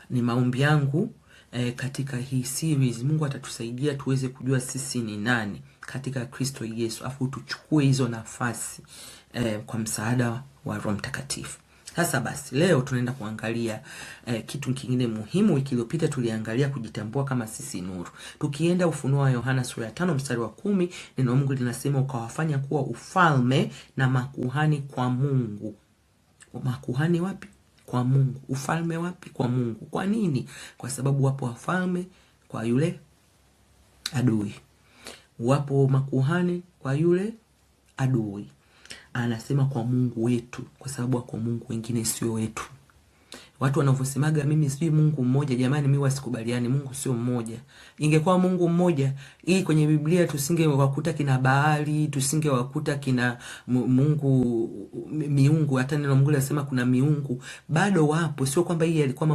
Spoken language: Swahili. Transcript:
Ni maombi yangu katika hii series Mungu atatusaidia tuweze kujua sisi ni nani katika Kristo Yesu, afu tuchukue hizo nafasi kwa msaada wa Roho Mtakatifu. Sasa basi leo tunaenda kuangalia kitu kingine muhimu. Wiki iliyopita tuliangalia kujitambua kama sisi nuru. Tukienda Ufunuo wa Yohana sura ya 5 mstari wa 10, neno la Mungu linasema ukawafanya kuwa ufalme na makuhani kwa Mungu. Makuhani wapi? Kwa Mungu. Ufalme wapi? Kwa Mungu. Kwa nini? Kwa sababu wapo wafalme kwa yule adui, wapo makuhani kwa yule adui. Anasema kwa Mungu wetu, kwa sababu kwa Mungu wengine sio wetu. Watu wanavyosemaga mimi sijui Mungu mmoja, jamani mimi wasikubaliani. Mungu sio mmoja. Ingekuwa Mungu mmoja, hii kwenye Biblia tusingewakuta kina Baali, tusingewakuta kina Mungu miungu. Hata neno Mungu linasema kuna miungu, bado wapo. Sio kwamba hii alikuwa